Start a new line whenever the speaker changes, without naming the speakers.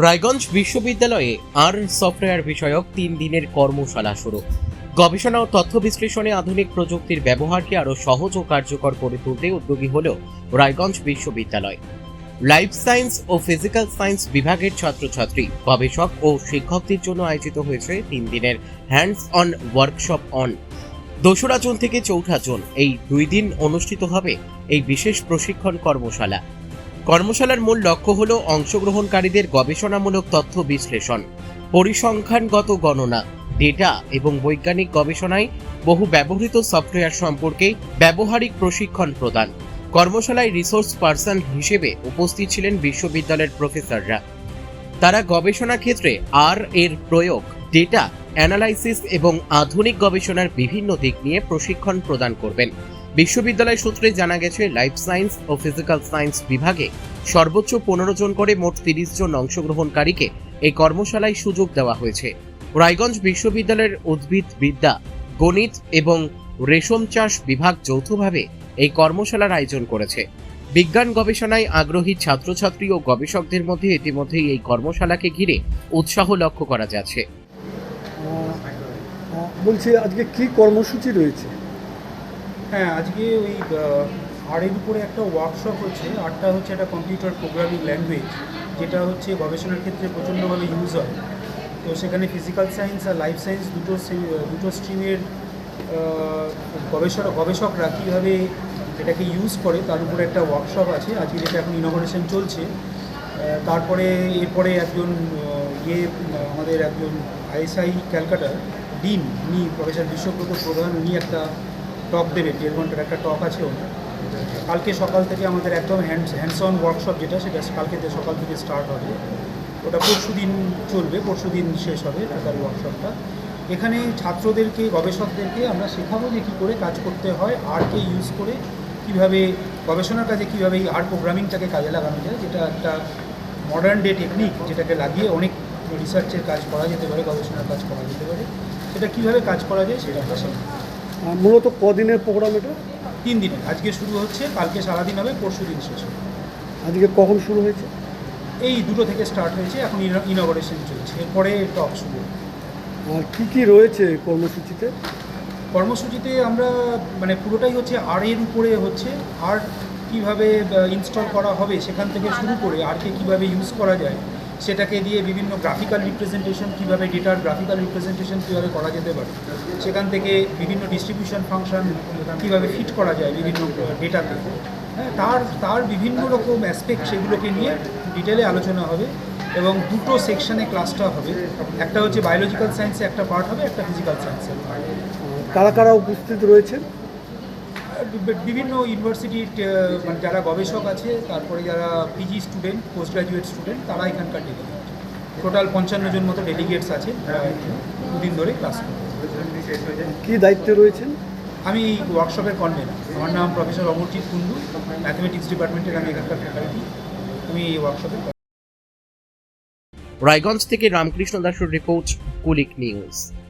রায়গঞ্জ বিশ্ববিদ্যালয়ে আর সফটওয়্যার বিষয়ক 3 দিনের কর্মশালা শুরু। গবেষণা ও তথ্য বিশ্লেষণে আধুনিক প্রযুক্তির ব্যবহারকে আরও সহজ ও কার্যকর করে তুলতে উদ্যোগী হল রায়গঞ্জ বিশ্ববিদ্যালয়। লাইফ সায়েন্স ও ফিজিক্যাল সায়েন্স বিভাগের ছাত্রছাত্রী, গবেষক ও শিক্ষকদের জন্য আয়োজিত হয়েছে 3 দিনের হ্যান্ডস অন ওয়ার্কশপ অন। 2রা জুন থেকে 4ঠা জুন এই 2 দিন অনুষ্ঠিত হবে এই বিশেষ প্রশিক্ষণ কর্মশালা। কর্মশালার মূল লক্ষ্য হল অংশগ্রহণকারীদের গবেষণামূলক তথ্য বিশ্লেষণ, পরিসংখ্যানগত গণনা, ডেটা এবং বৈজ্ঞানিক গবেষণায় বহু ব্যবহৃত সফটওয়্যার সম্পর্কে ব্যবহারিক প্রশিক্ষণ প্রদান। কর্মশালায় রিসোর্স পার্সন হিসেবে উপস্থিত ছিলেন বিশ্ববিদ্যালয়ের প্রফেসররা। তারা গবেষণা ক্ষেত্রে এর প্রয়োগ, ডেটা অ্যানালাইসিস এবং আধুনিক গবেষণার বিভিন্ন দিক নিয়ে প্রশিক্ষণ প্রদান করবেন। বিশ্ববিদ্যালয় সূত্রে জানা গেছে, লাইফ সায়েন্স ও ফিজিক্যাল সায়েন্স বিভাগে সর্বোচ্চ 15 জন করে মোট 30 জন অংশগ্রহণকারীকে এই কর্মশালায় সুযোগ দেওয়া হয়েছে। রায়গঞ্জ বিশ্ববিদ্যালয়ের উদ্ভিদ বিদ্যা, গণিত এবং রেশম চাষ বিভাগ যৌথভাবে এই কর্মশালার আয়োজন করেছে। বিজ্ঞান গবেষণায় আগ্রহী ছাত্রছাত্রী ও গবেষকদের মধ্যে ইতিমধ্যেই এই কর্মশালাকে ঘিরে উৎসাহ লক্ষ্য করা যাচ্ছে।
বলছি, আজকে কি কর্মসূচি রয়েছে?
হ্যাঁ, আজকে ওই আরের উপরে একটা ওয়ার্কশপ হচ্ছে। আরটা হচ্ছে একটা কম্পিউটার প্রোগ্রামিং ল্যাঙ্গুয়েজ, যেটা হচ্ছে গবেষণার ক্ষেত্রে প্রচণ্ডভাবে ইউজ হয়। তো সেখানে ফিজিক্যাল সায়েন্স আর লাইফ সায়েন্স দুটো স্ট্রিমের গবেষকরা কীভাবে এটাকে ইউজ করে তার উপরে একটা ওয়ার্কশপ আছে আজকে, যেটা এখন ইনোভেশন চলছে। তারপরে এরপরে আমাদের একজন আইএসআই ক্যালকাটার ডিন, উনি প্রফেসর বিশ্বব্রত প্রধান, উনি একটা টক দেবে, 1.5 ঘন্টার একটা টক আছে ওনার। কালকে সকাল থেকে আমাদের একদম হ্যান্ডস অন ওয়ার্কশপ, যেটা সেটা কালকে সকাল থেকে স্টার্ট হবে। ওটা পরশু দিন চলবে, পরশু দিন শেষ হবে টোটাল ওয়ার্কশপটা। এখানে ছাত্রদেরকে, গবেষকদেরকে আমরা শেখাবো যে কী করে কাজ করতে হয়, আরকে ইউজ করে কীভাবে গবেষণার কাজে কীভাবে এই আর প্রোগ্রামিংটাকে কাজে লাগানো যায়, যেটা একটা মডার্ন ডে টেকনিক, যেটাকে লাগিয়ে অনেক রিসার্চের কাজ করা যেতে পারে, গবেষণার কাজ করা যেতে পারে। সেটা কীভাবে কাজ করা যায় সেটা আমরা শেখাবো।
মূলত কদিনের প্রোগ্রাম এটা?
3 দিনে। আজকে শুরু হচ্ছে, কালকে সারাদিন হবে, পরশু দিন শেষ হবে।
আজকে কখন শুরু হয়েছে?
এই 2টো থেকে স্টার্ট হয়েছে, এখন ইনঅগারেশন চলছে, এরপরে টক শুরু।
আর কী রয়েছে কর্মসূচিতে?
কর্মসূচিতে আমরা পুরোটাই হচ্ছে এর উপরে হচ্ছে। আর কীভাবে ইনস্টল করা হবে সেখান থেকে শুরু করে আরকে কীভাবে ইউজ করা যায়, সেটাকে দিয়ে বিভিন্ন গ্রাফিক্যাল রিপ্রেজেন্টেশন, কীভাবে ডেটার গ্রাফিক্যাল রিপ্রেজেন্টেশন কীভাবে করা যেতে পারে, সেখান থেকে বিভিন্ন ডিস্ট্রিবিউশন ফাংশন কীভাবে ফিট করা যায় বিভিন্ন ডেটাতে, হ্যাঁ, তার বিভিন্ন রকম অ্যাসপেক্ট, সেগুলোকে নিয়ে ডিটেলে আলোচনা হবে। এবং 2টো সেকশনে ক্লাসটা হবে, একটা হচ্ছে বায়োলজিক্যাল সায়েন্সে একটা পার্ট হবে, একটা ফিজিক্যাল সায়েন্সের পার্ট।
কারা কারা উপস্থিত রয়েছেন?
বিভিন্ন ইউনিভার্সিটির যারা গবেষক আছে, তারপরে যারা PG student, post graduate student, তারা এখানকার ডেলিগেট। টোটাল 55 জন মতো ডেলিগেটস আছে, 2 দিন ধরে ক্লাস করবে।
কী দায়িত্বে রয়েছেন?
আমি ওয়ার্কশপের কনভেনার। আমার নাম প্রফেসর অমরজিৎ কুন্ডু, ম্যাথমেটিক্স ডিপার্টমেন্টের আমি এখানকার ফ্যাকাল্টি। আমি এই ওয়ার্কশপের।
রায়গঞ্জ থেকে রামকৃষ্ণ দাসের রিপোর্ট, কুলিক নিউজ।